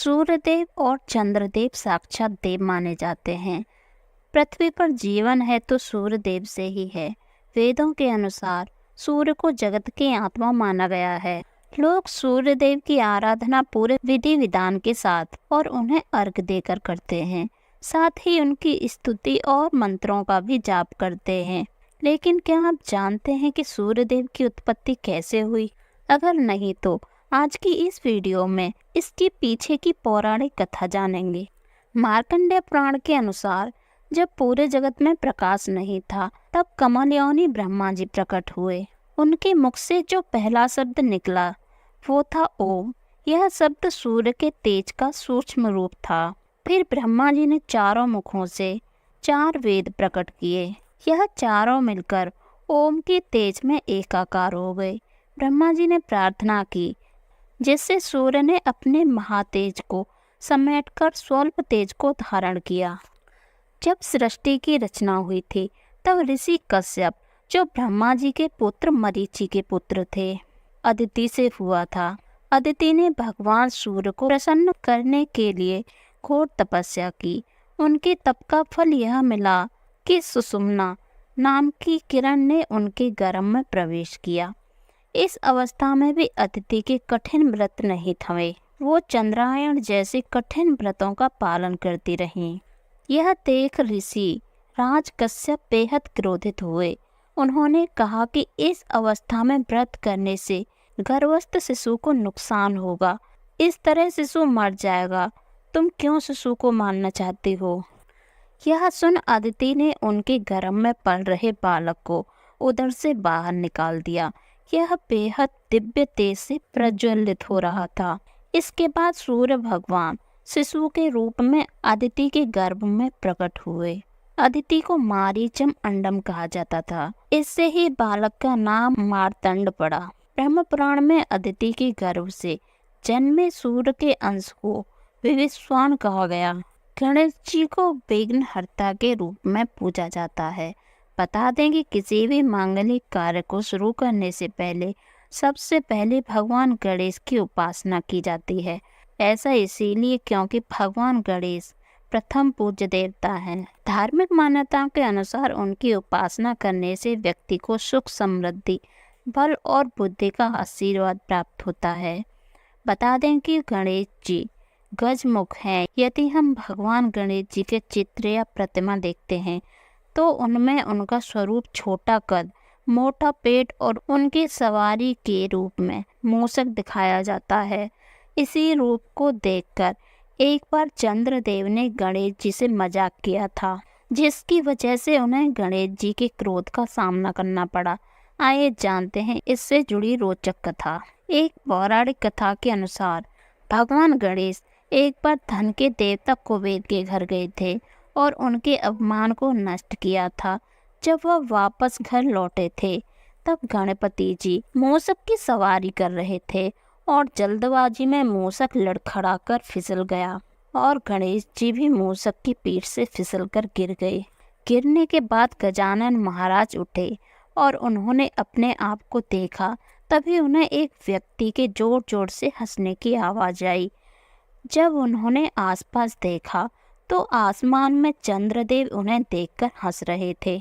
सूर्यदेव और चंद्रदेव साक्षात देव माने जाते हैं। पृथ्वी पर जीवन है तो सूर्यदेव से ही है। वेदों के अनुसार सूर्य को जगत की आत्मा माना गया है। लोग सूर्यदेव की आराधना पूरे विधि विधान के साथ और उन्हें अर्घ देकर करते हैं। साथ ही उनकी स्तुति और मंत्रों का भी जाप करते हैं। लेकिन क्या आप जानते हैं कि सूर्यदेव की उत्पत्ति कैसे हुई? अगर नहीं तो आज की इस वीडियो में इसके पीछे की पौराणिक कथा जानेंगे। मार्कंडेय पुराण के अनुसार जब पूरे जगत में प्रकाश नहीं था, तब कमलयोनि ब्रह्मा जी प्रकट हुए। उनके मुख से जो पहला शब्द निकला वो था ओम। यह शब्द सूर्य के तेज का सूक्ष्म रूप था। फिर ब्रह्मा जी ने चारों मुखों से 4 वेद प्रकट किए। यह चारों मिलकर ओम के तेज में एकाकार हो गए। ब्रह्मा जी ने प्रार्थना की, जिससे सूर्य ने अपने महातेज को समेटकर स्वल्प तेज को धारण किया। जब सृष्टि की रचना हुई थी, तब ऋषि कश्यप, जो ब्रह्मा जी के पुत्र मरीचि के पुत्र थे, अदिति से हुआ था। अदिति ने भगवान सूर्य को प्रसन्न करने के लिए घोर तपस्या की। उनके तप का फल यह मिला कि सुषुम्ना नाम की किरण ने उनके गर्भ में प्रवेश किया। इस अवस्था में भी अदिति के कठिन व्रत नहीं थमे। वो चंद्रायण जैसे कठिन व्रतों का पालन करती रहीं। यह देख ऋषि राज कश्यप बेहद क्रोधित हुए। उन्होंने कहा कि इस अवस्था में व्रत करने से गर्भस्थ शिशु को नुकसान होगा। इस तरह शिशु मर जाएगा। तुम क्यों शिशु को मारना चाहती हो? यह सुन अदिति ने उनके गर्भ में पल रहे बालक को उदर से बाहर निकाल दिया। यह बेहद दिव्य तेज से प्रज्वलित हो रहा था। इसके बाद सूर्य भगवान शिशु के रूप में अदिति के गर्भ में प्रकट हुए। अदिति को मारीचम अंडम कहा जाता था। इससे ही बालक का नाम मार्तंड पड़ा। ब्रह्म पुराण में अदिति के गर्भ से जन्मे सूर्य के अंश को विवस्वान कहा गया। गणेश जी को विघ्नहर्ता के रूप में पूजा जाता है। बता दें कि किसी भी मांगलिक कार्य को शुरू करने से पहले सबसे पहले भगवान गणेश की उपासना की जाती है। ऐसा इसीलिए क्योंकि भगवान गणेश प्रथम पूज्य देवता हैं। धार्मिक मान्यताओं के अनुसार उनकी उपासना करने से व्यक्ति को सुख, समृद्धि, बल और बुद्धि का आशीर्वाद प्राप्त होता है। बता दें कि गणेश जी गजमुख हैं। यदि हम भगवान गणेश जी के चित्र या प्रतिमा देखते हैं तो उनमें उनका स्वरूप छोटा कद, मोटा पेट और उनकी सवारी के रूप में मूषक दिखाया जाता है। इसी रूप को देखकर एक बार चंद्रदेव ने गणेश जी से मजाक किया था, जिसकी वजह से उन्हें गणेश जी के क्रोध का सामना करना पड़ा। आइए जानते हैं इससे जुड़ी रोचक कथा। एक पौराणिक कथा के अनुसार भगवान गणेश एक बार धन के देवता कुबेर के घर गए थे और उनके अपमान को नष्ट किया था। जब वह वापस घर लौटे थे, तब गणपति जी मूषक की सवारी कर रहे थे और जल्दबाजी में मूषक लड़खड़ाकर फिसल गया और गणेश जी भी मूषक की पीठ से फिसलकर गिर गए। गिरने के बाद गजानन महाराज उठे और उन्होंने अपने आप को देखा। तभी उन्हें एक व्यक्ति के जोर जोर से हंसने की आवाज़ आई। जब उन्होंने आसपास देखा तो आसमान में चंद्रदेव उन्हें देखकर हंस रहे थे।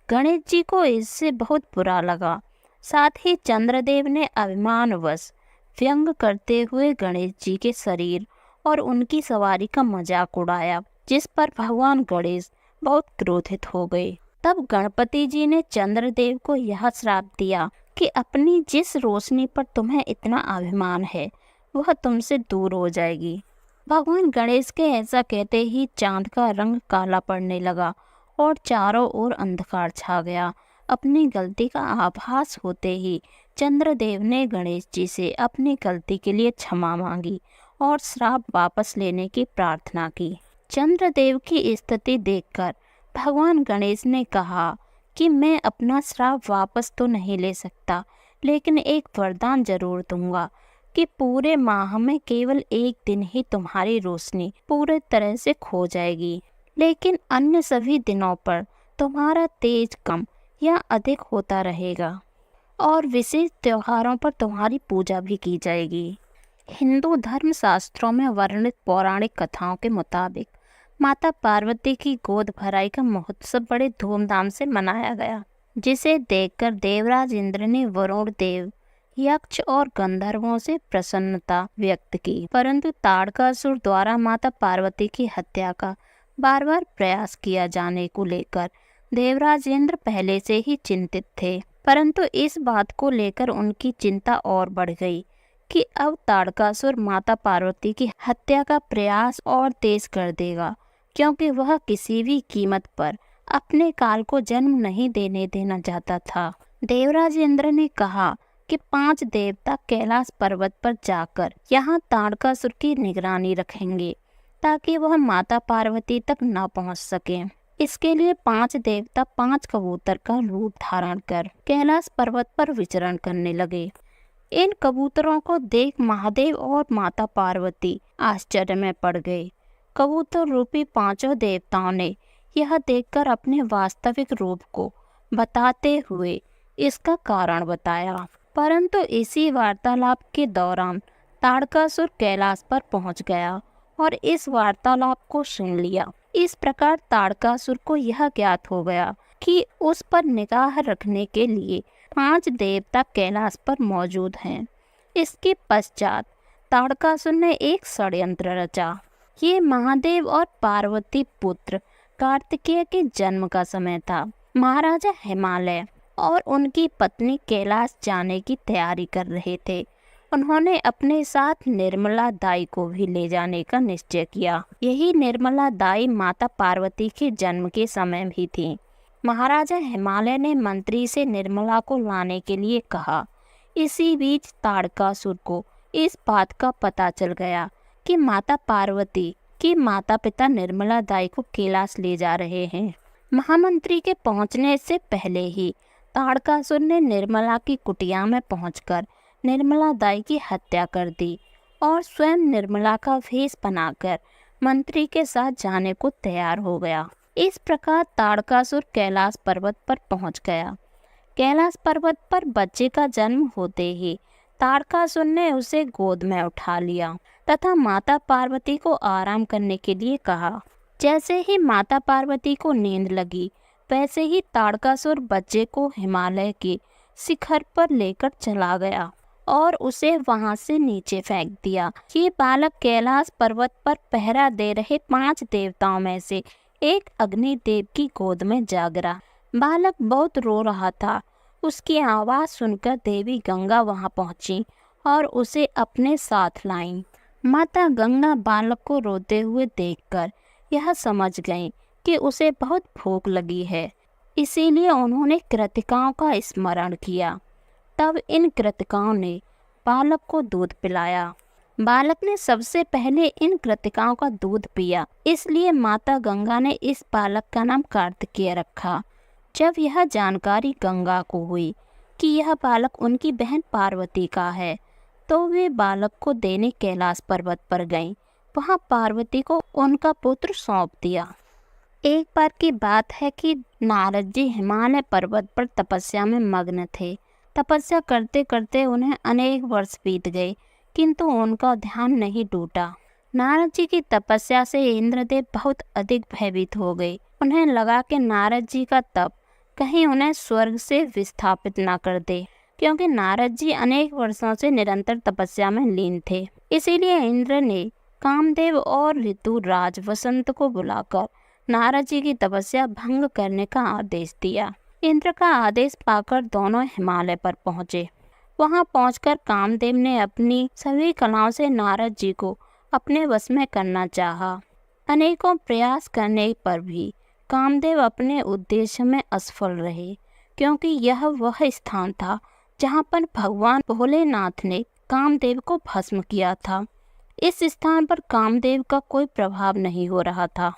गणेश जी को इससे बहुत बुरा लगा। साथ ही चंद्रदेव ने अभिमानवश व्यंग करते हुए गणेश जी के शरीर और उनकी सवारी का मजाक उड़ाया, जिस पर भगवान गणेश बहुत क्रोधित हो गए। तब गणपति जी ने चंद्रदेव को यह श्राप दिया कि अपनी जिस रोशनी पर तुम्हें इतना अभिमान है वह तुमसे दूर हो जाएगी। भगवान गणेश के ऐसा कहते ही चांद का रंग काला पड़ने लगा और चारों ओर अंधकार छा गया। अपनी गलती का आभास होते ही चंद्रदेव ने गणेश जी से अपनी गलती के लिए क्षमा मांगी और श्राप वापस लेने की प्रार्थना की। चंद्रदेव की स्थिति देखकर भगवान गणेश ने कहा कि मैं अपना श्राप वापस तो नहीं ले सकता, लेकिन एक वरदान जरूर दूंगा कि पूरे माह में केवल एक दिन ही तुम्हारी रोशनी पूरे तरह से खो जाएगी, लेकिन अन्य सभी दिनों पर तुम्हारा तेज कम या अधिक होता रहेगा और विशेष त्योहारों पर तुम्हारी पूजा भी की जाएगी। हिंदू धर्म शास्त्रों में वर्णित पौराणिक कथाओं के मुताबिक माता पार्वती की गोद भराई का महोत्सव बड़े धूमधाम से मनाया गया, जिसे देखकर देवराज इंद्र ने वरुण देव, यक्ष और गंधर्वों से प्रसन्नता व्यक्त की। परंतु ताड़कासुर द्वारा माता पार्वती की हत्या का बार बार प्रयास किया जाने को लेकर देवराज इंद्र पहले से ही चिंतित थे। परंतु इस बात को लेकर उनकी चिंता और बढ़ गई कि अब ताड़कासुर माता पार्वती की हत्या का प्रयास और तेज कर देगा, क्योंकि वह किसी भी कीमत पर अपने काल को जन्म नहीं देने देना चाहता था। देवराज इंद्र ने कहा कि 5 देवता कैलाश पर्वत पर जाकर यहाँ ताड़कासुर की निगरानी रखेंगे, ताकि वह माता पार्वती तक न पहुँच सके। इसके लिए 5 देवता 5 कबूतर का रूप धारण कर कैलाश पर्वत पर विचरण करने लगे। इन कबूतरों को देख महादेव और माता पार्वती आश्चर्य में पड़ गए। कबूतर रूपी 5 देवताओं ने यह देखकर अपने वास्तविक रूप को बताते हुए इसका कारण बताया। परंतु इसी वार्तालाप के दौरान ताड़कासुर कैलाश पर पहुंच गया और इस वार्तालाप को सुन लिया। इस प्रकार ताड़कासुर को यह ज्ञात हो गया कि उस पर निगाह रखने के लिए 5 देवता कैलाश पर मौजूद हैं। इसके पश्चात ताड़कासुर ने एक षड्यंत्र रचा। ये महादेव और पार्वती पुत्र कार्तिकेय के जन्म का समय था। महाराजा हिमालय और उनकी पत्नी कैलाश जाने की तैयारी कर रहे थे। उन्होंने अपने साथ निर्मला दाई को भी ले जाने का निश्चय किया। यही निर्मला दाई माता पार्वती के जन्म के समय भी थी। महाराजा हिमालय ने मंत्री से निर्मला को लाने के लिए कहा। इसी बीच ताड़कासुर को इस बात का पता चल गया कि माता पार्वती के माता पिता निर्मला दाई को कैलाश ले जा रहे हैं। महामंत्री के पहुंचने से पहले ही ताड़कासुर ने निर्मला की कुटिया में पहुंचकर निर्मला दाई की हत्या कर दी और स्वयं निर्मला का भेष बनाकर मंत्री के साथ जाने को तैयार हो गया। इस प्रकार ताड़कासुर कैलाश पर्वत पर पहुंच गया। कैलाश पर्वत पर बच्चे का जन्म होते ही ताड़कासुर ने उसे गोद में उठा लिया तथा माता पार्वती को आराम करने के लिए कहा। जैसे ही माता पार्वती को नींद लगी, वैसे ही ताड़कासुर बच्चे को हिमालय के शिखर पर लेकर चला गया और उसे वहां से नीचे फेंक दिया। ये बालक कैलाश पर्वत पर पहरा दे रहे 5 देवताओं में से एक अग्निदेव की गोद में जाग रहा। बालक बहुत रो रहा था। उसकी आवाज़ सुनकर देवी गंगा वहां पहुंची और उसे अपने साथ लाई। माता गंगा बालक को रोते हुए देखकर यह समझ गईं कि उसे बहुत भूख लगी है, इसीलिए उन्होंने कृतिकाओं का स्मरण किया। तब इन कृतिकाओं ने बालक को दूध पिलाया। बालक ने सबसे पहले इन कृतिकाओं का दूध पिया, इसलिए माता गंगा ने इस बालक का नाम कार्तिकेय रखा। जब यह जानकारी गंगा को हुई कि यह बालक उनकी बहन पार्वती का है, तो वे बालक को देने कैलाश पर्वत पर गईं। वहां पार्वती को उनका पुत्र सौंप दिया। एक बार की बात है कि नारद जी हिमालय पर्वत पर तपस्या में मग्न थे। तपस्या करते करते उन्हें अनेक वर्ष बीत गए, किंतु उनका ध्यान नहीं टूटा। नारद जी की तपस्या से इंद्रदेव बहुत अधिक भयभीत हो गए। उन्हें लगा कि नारद जी का तप कहीं उन्हें स्वर्ग से विस्थापित ना कर दे, क्योंकि नारद जी अनेक वर्षों से निरंतर तपस्या में लीन थे। इसीलिए इंद्र ने कामदेव और ऋतुराज वसंत को बुलाकर नारद जी की तपस्या भंग करने का आदेश दिया। इंद्र का आदेश पाकर दोनों हिमालय पर पहुँचे। वहां पहुंचकर कामदेव ने अपनी सभी कलाओं से नारद जी को अपने वश में करना चाहा। अनेकों प्रयास करने पर भी कामदेव अपने उद्देश्य में असफल रहे, क्योंकि यह वह स्थान था जहां पर भगवान भोलेनाथ ने कामदेव को भस्म किया था। इस स्थान पर कामदेव का कोई प्रभाव नहीं हो रहा था।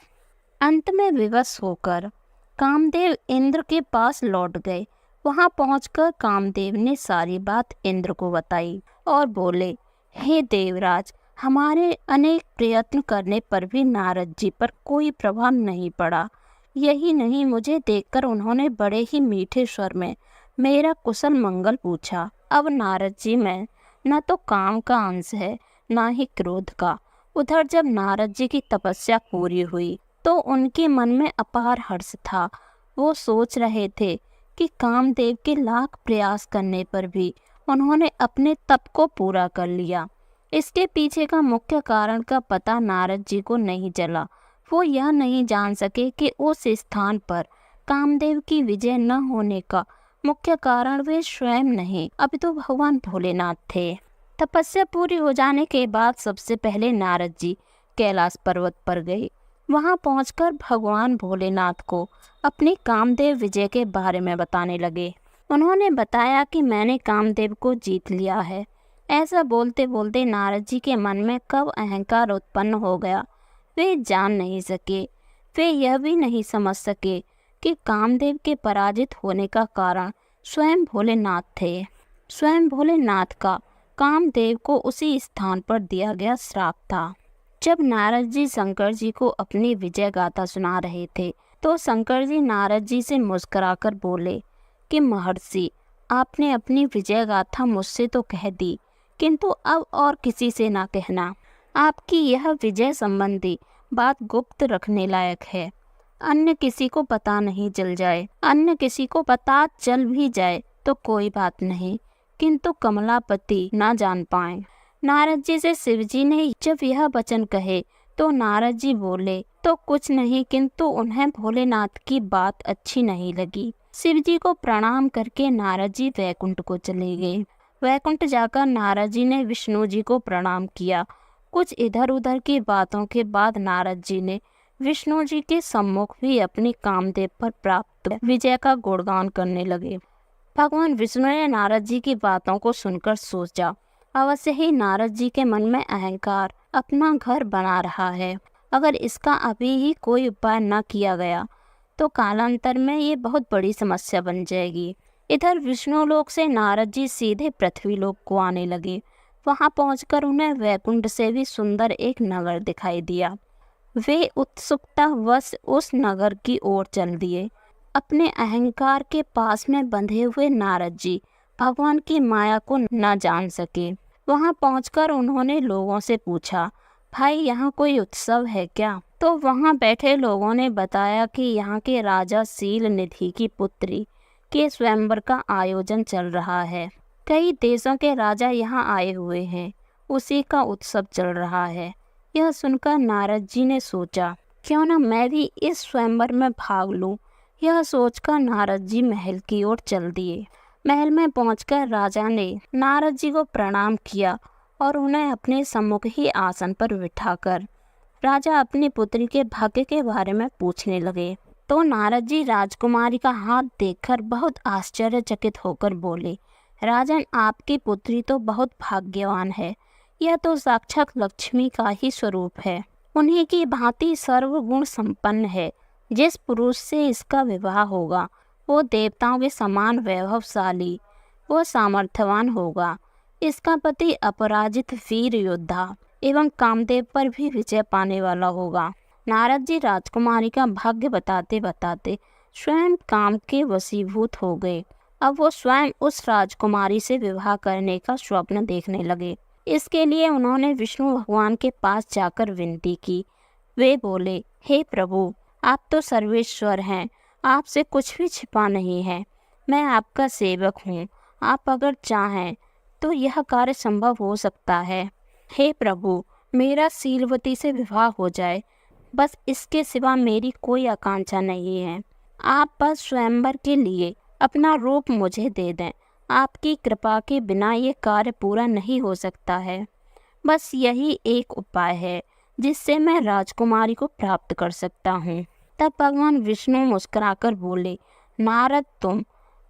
अंत में विवश होकर कामदेव इंद्र के पास लौट गए। वहां पहुंचकर कामदेव ने सारी बात इंद्र को बताई और बोले, हे देवराज, हमारे अनेक प्रयत्न करने पर भी नारद जी पर कोई प्रभाव नहीं पड़ा। यही नहीं, मुझे देखकर उन्होंने बड़े ही मीठे स्वर में मेरा कुशल मंगल पूछा। अब नारद जी में न तो काम का अंश है, ना ही क्रोध का। उधर जब नारद जी की तपस्या पूरी हुई तो उनके मन में अपार हर्ष था। वो सोच रहे थे कि कामदेव के लाख प्रयास करने पर भी उन्होंने अपने तप को पूरा कर लिया। इसके पीछे का मुख्य कारण का पता नारद जी को नहीं चला। वो यह नहीं जान सके कि उस स्थान पर कामदेव की विजय न होने का मुख्य कारण वे स्वयं नहीं अपितु भगवान भोलेनाथ थे। तपस्या पूरी हो जाने के बाद सबसे पहले नारद जी कैलाश पर्वत पर गए। वहां पहुंचकर भगवान भोलेनाथ को अपनी कामदेव विजय के बारे में बताने लगे। उन्होंने बताया कि मैंने कामदेव को जीत लिया है। ऐसा बोलते बोलते नारद जी के मन में कब अहंकार उत्पन्न हो गया वे जान नहीं सके। वे यह भी नहीं समझ सके कि कामदेव के पराजित होने का कारण स्वयं भोलेनाथ थे। स्वयं भोलेनाथ का कामदेव को उसी स्थान पर दिया गया श्राप था। जब नारद जी शंकर जी को अपनी विजय गाथा सुना रहे थे तो शंकर जी नारद जी से मुस्कुराकर बोले कि महर्षि, आपने अपनी विजय गाथा मुझसे तो कह दी, किंतु अब और किसी से ना कहना। आपकी यह विजय संबंधी बात गुप्त रखने लायक है। अन्य किसी को पता नहीं चल जाए, अन्य किसी को पता चल भी जाए तो कोई बात नहीं, किंतु कमलापति ना जान पाए। नारद जी से शिवजी ने जब यह वचन कहे तो नारद जी बोले तो कुछ नहीं, किंतु उन्हें भोलेनाथ की बात अच्छी नहीं लगी। शिवजी को प्रणाम करके नारद जी वैकुंठ को चले गए। वैकुंठ जाकर नारद जी ने विष्णु जी को प्रणाम किया। कुछ इधर उधर की बातों के बाद नारद जी ने विष्णु जी के सम्मुख भी अपनी कामदेव पर प्राप्त विजय का गुणगान करने लगे। भगवान विष्णु ने नारद जी की बातों को सुनकर सोचा, अवश्य ही नारद जी के मन में अहंकार अपना घर बना रहा है। अगर इसका अभी ही कोई उपाय न किया गया तो कालांतर में ये बहुत बड़ी समस्या बन जाएगी। इधर विष्णु लोक से नारद जी सीधे पृथ्वी लोक को आने लगे। वहां पहुंचकर उन्हें वैकुंठ से भी सुंदर एक नगर दिखाई दिया। वे उत्सुकता वश उस नगर की ओर चल दिए। अपने अहंकार के पास में बंधे हुए नारद जी भगवान की माया को न जान सके। वहां पहुंचकर उन्होंने लोगों से पूछा, भाई यहाँ कोई उत्सव है क्या? तो वहां बैठे लोगों ने बताया कि यहाँ के राजा शील निधि की पुत्री के स्वयंवर का आयोजन चल रहा है। कई देशों के राजा यहाँ आए हुए हैं, उसी का उत्सव चल रहा है। यह सुनकर नारद जी ने सोचा, क्यों न मैं भी इस स्वयंवर में भाग लूं। यह सोचकर नारद जी महल की ओर चल दिए। महल में पहुंचकर राजा ने नारद जी को प्रणाम किया और उन्हें अपने सम्मुख ही आसन पर बिठाकर राजा अपनी पुत्री के भाग्य के बारे में पूछने लगे। तो नारद जी राजकुमारी का हाथ देखकर बहुत आश्चर्यचकित होकर बोले, राजन, आपकी पुत्री तो बहुत भाग्यवान है। यह तो साक्षात लक्ष्मी का ही स्वरूप है। उन्हीं की भांति सर्वगुण संपन्न है। जिस पुरुष से इसका विवाह होगा वो देवताओं के समान वैभवशाली वो सामर्थ्यवान होगा। इसका पति अपराजित वीर योद्धा एवं कामदेव पर भी विजय पाने वाला होगा। नारद जी राजकुमारी का भाग्य बताते बताते स्वयं काम के वशीभूत हो गए। अब वो स्वयं उस राजकुमारी से विवाह करने का स्वप्न देखने लगे। इसके लिए उन्होंने विष्णु भगवान के पास जाकर विनती की। वे बोले, हे प्रभु, आप तो सर्वेश्वर हैं, आपसे कुछ भी छिपा नहीं है। मैं आपका सेवक हूँ। आप अगर चाहें तो यह कार्य संभव हो सकता है। हे प्रभु, मेरा शीलवती से विवाह हो जाए, बस इसके सिवा मेरी कोई आकांक्षा नहीं है। आप बस स्वयंवर के लिए अपना रूप मुझे दे दें। आपकी कृपा के बिना ये कार्य पूरा नहीं हो सकता है। बस यही एक उपाय है जिससे मैं राजकुमारी को प्राप्त कर सकता हूँ। तब भगवान विष्णु मुस्कुराकर बोले, नारद, तुम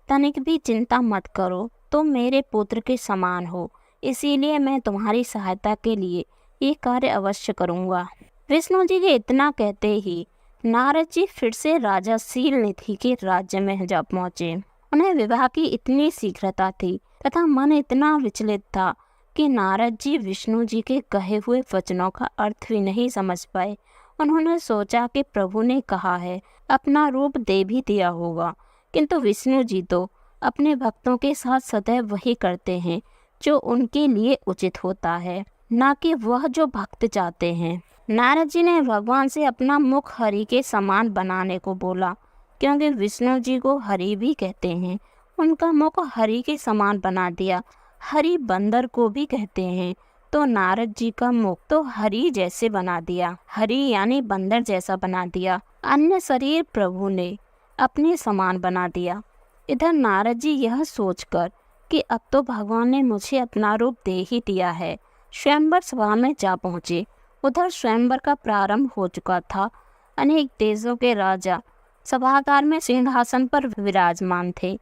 तनिक भी चिंता मत करो, तुम मेरे पुत्र के समान हो, इसीलिए मैं तुम्हारी सहायता के लिए ये कार्य अवश्य करूँगा। विष्णु जी के इतना कहते ही नारद जी फिर से राजा शील निधि के राज्य में जा पहुँचे। उन्हें विवाह की इतनी शीघ्रता थी तथा मन इतना विचलित था कि नारद जी विष्णु जी के कहे हुए वचनों का अर्थ भी नहीं समझ पाए। उन्होंने सोचा कि प्रभु ने कहा है अपना रूप दे भी दिया होगा, किंतु विष्णु जी तो अपने भक्तों के साथ सदैव वही करते हैं जो उनके लिए उचित होता है। न कि वह जो भक्त चाहते हैं। नारद जी ने भगवान से अपना मुख हरि के समान बनाने को बोला, क्योंकि विष्णु जी को हरि भी कहते हैं। उनका मुख हरि के समान बना दिया। हरि बंदर को भी कहते हैं, तो नारद जी का मुख तो हरि जैसे बना दिया, हरि यानी बंदर जैसा बना दिया। अन्य शरीर प्रभु ने अपने समान बना दिया। इधर नारद जी यह सोचकर कि अब तो भगवान ने मुझे अपना रूप दे ही दिया है, स्वयंवर सभा में जा पहुँचे। उधर स्वयंवर का प्रारंभ हो चुका था। अनेक देशों के राजा सभागार में सिंहासन पर विराजमान थे।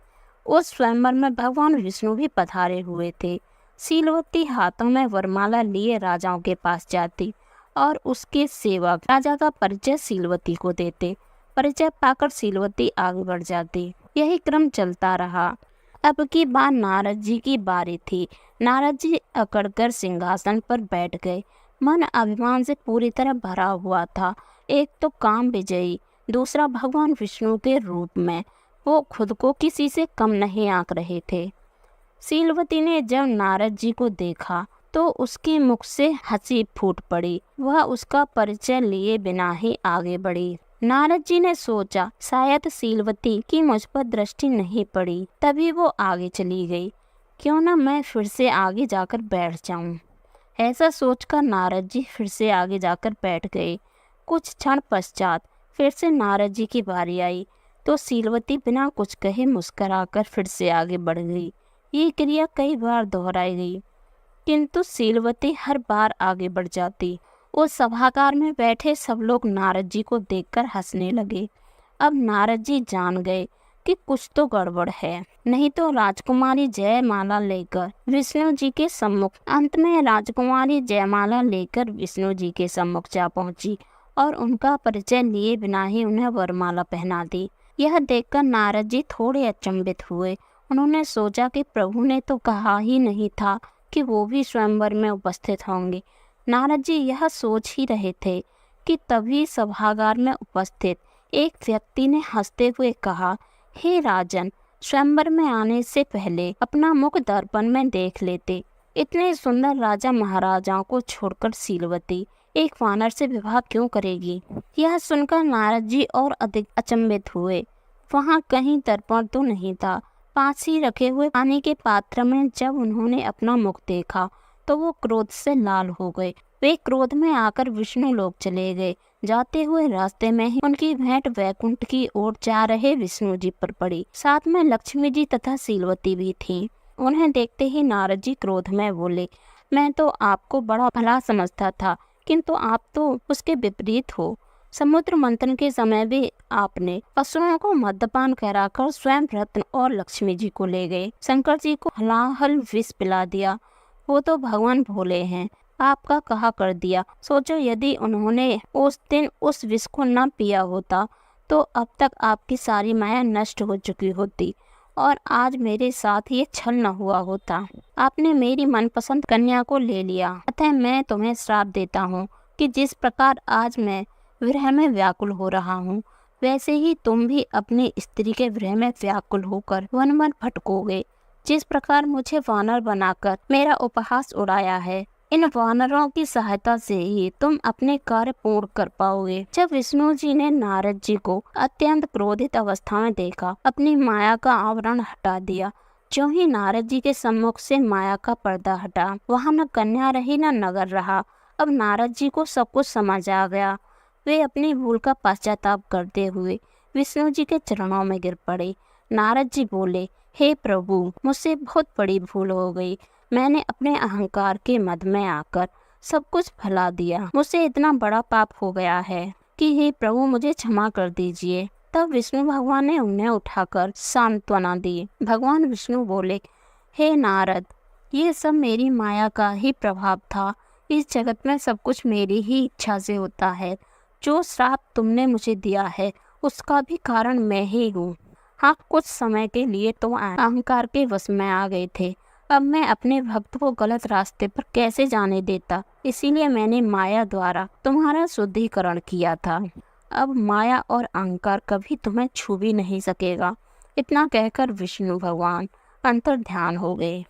उस स्वयंवर में भगवान विष्णु भी पधारे हुए थे। सीलवती हाथों में वरमाला लिए राजाओं के पास जाती और उसके सेवक राजा का परिचय सीलवती को देते। परिचय पाकर सीलवती आगे बढ़ जाती। यही क्रम चलता रहा। अब की बार नारद जी की बारी थी। नारद जी अकड़कर सिंहासन पर बैठ गए। मन अभिमान से पूरी तरह भरा हुआ था। एक तो काम विजयी, दूसरा भगवान विष्णु के रूप में वो खुद को किसी से कम नहीं आंक रहे थे। सीलवती ने जब नारद जी को देखा तो उसके मुख से हंसी फूट पड़ी। वह उसका परिचय लिए बिना ही आगे बढ़ी। नारद जी ने सोचा शायद सीलवती की मुझ पर दृष्टि नहीं पड़ी, तभी वो आगे चली गई। क्यों न मैं फिर से आगे जाकर बैठ जाऊं। ऐसा सोचकर नारद जी फिर से आगे जाकर बैठ गए। कुछ क्षण पश्चात फिर से नारद जी की बारी आई तो सीलवती बिना कुछ कहे मुस्कुराकर फिर से आगे बढ़ गई। ये क्रिया कई बार दोहराई गई, किंतु सीलवती हर बार आगे बढ़ जाती। उस सभागार में बैठे सब लोग नारद जी को देखकर हंसने लगे। अब नारद जी जान गए कि कुछ तो गड़बड़ है, नहीं तो राजकुमारी जयमाला लेकर विष्णु जी के सम्मुख। अंत में राजकुमारी जयमाला लेकर विष्णु जी के सम्मुख जा पहुंची और उनका परिचय लिए बिना ही उन्हें वरमाला पहना दी। यह देखकर नारद जी थोड़े अचंभित हुए। उन्होंने सोचा कि प्रभु ने तो कहा ही नहीं था कि वो भी स्वयंवर में उपस्थित होंगे। नारद जी यह सोच ही रहे थे कि तभी सभागार में उपस्थित एक व्यक्ति ने हंसते हुए कहा, हे राजन, स्वयंवर में आने से पहले अपना मुख दर्पण में देख लेते। इतने सुंदर राजा महाराजाओं को छोड़कर सीलवती एक वानर से विवाह क्यों करेगी। यह सुनकर नारद जी और अधिक अचंभित हुए। वहाँ कहीं दर्पण तो नहीं था। पास ही रखे हुए पानी के पात्र में जब उन्होंने अपना मुख देखा तो वो क्रोध से लाल हो गए। वे क्रोध में आकर विष्णु लोक चले गए। जाते हुए रास्ते में ही उनकी भेंट वैकुंठ की ओर जा रहे विष्णु जी पर पड़ी। साथ में लक्ष्मी जी तथा सीलवती भी थीं। उन्हें देखते ही नारद जी क्रोध में बोले, मैं तो आपको बड़ा भला समझता था, किंतु आप तो उसके विपरीत हो। समुद्र मंथन के समय भी आपने असुरों को मद्यपान कराकर स्वयं रत्न और लक्ष्मी जी को ले गए। शंकर जी को हलाहल विष पिला दिया। वो तो भगवान भोले हैं, आपका कहा कर दिया। सोचो यदि उन्होंने उस दिन उस विष को न पिया होता तो अब तक आपकी सारी माया नष्ट हो चुकी होती और आज मेरे साथ ये छल न हुआ होता। आपने मेरी मनपसंद कन्या को ले लिया, अतः मैं तुम्हें श्राप देता हूँ कि जिस प्रकार आज मैं विरह में व्याकुल हो रहा हूँ, वैसे ही तुम भी अपनी स्त्री के विरह में व्याकुल होकर वन वन भटकोगे। जिस प्रकार मुझे वानर बनाकर मेरा उपहास उड़ाया है, इन वानरों की सहायता से ही तुम अपने कार्य पूर्ण कर पाओगे। जब विष्णु जी ने नारद जी को अत्यंत क्रोधित अवस्था में देखा, अपनी माया का आवरण हटा दिया। जो ही नारद जी के सम्मुख से माया का पर्दा हटा, वहाँ न कन्या रही न नगर रहा। अब नारद जी को सब कुछ समझ आ गया। वे अपनी भूल का पश्चाताप करते हुए विष्णु जी के चरणों में गिर पड़े। नारद जी बोले, हे प्रभु, मुझसे बहुत बड़ी भूल हो गई। मैंने अपने अहंकार के मद में आकर सब कुछ भुला दिया। मुझसे इतना बड़ा पाप हो गया है कि हे प्रभु, मुझे क्षमा कर दीजिए। तब विष्णु भगवान ने उन्हें उठाकर सांत्वना दी। भगवान विष्णु बोले, हे नारद, ये सब मेरी माया का ही प्रभाव था। इस जगत में सब कुछ मेरी ही इच्छा से होता है। जो श्राप तुमने मुझे दिया है उसका भी कारण मैं ही हूँ। हाँ, कुछ समय के लिए तुम अहंकार के वश में आ गए थे। अब मैं अपने भक्त को गलत रास्ते पर कैसे जाने देता, इसीलिए मैंने माया द्वारा तुम्हारा शुद्धिकरण किया था। अब माया और अहंकार कभी तुम्हें छू भी नहीं सकेगा। इतना कहकर विष्णु भगवान अंतर ध्यान हो गए।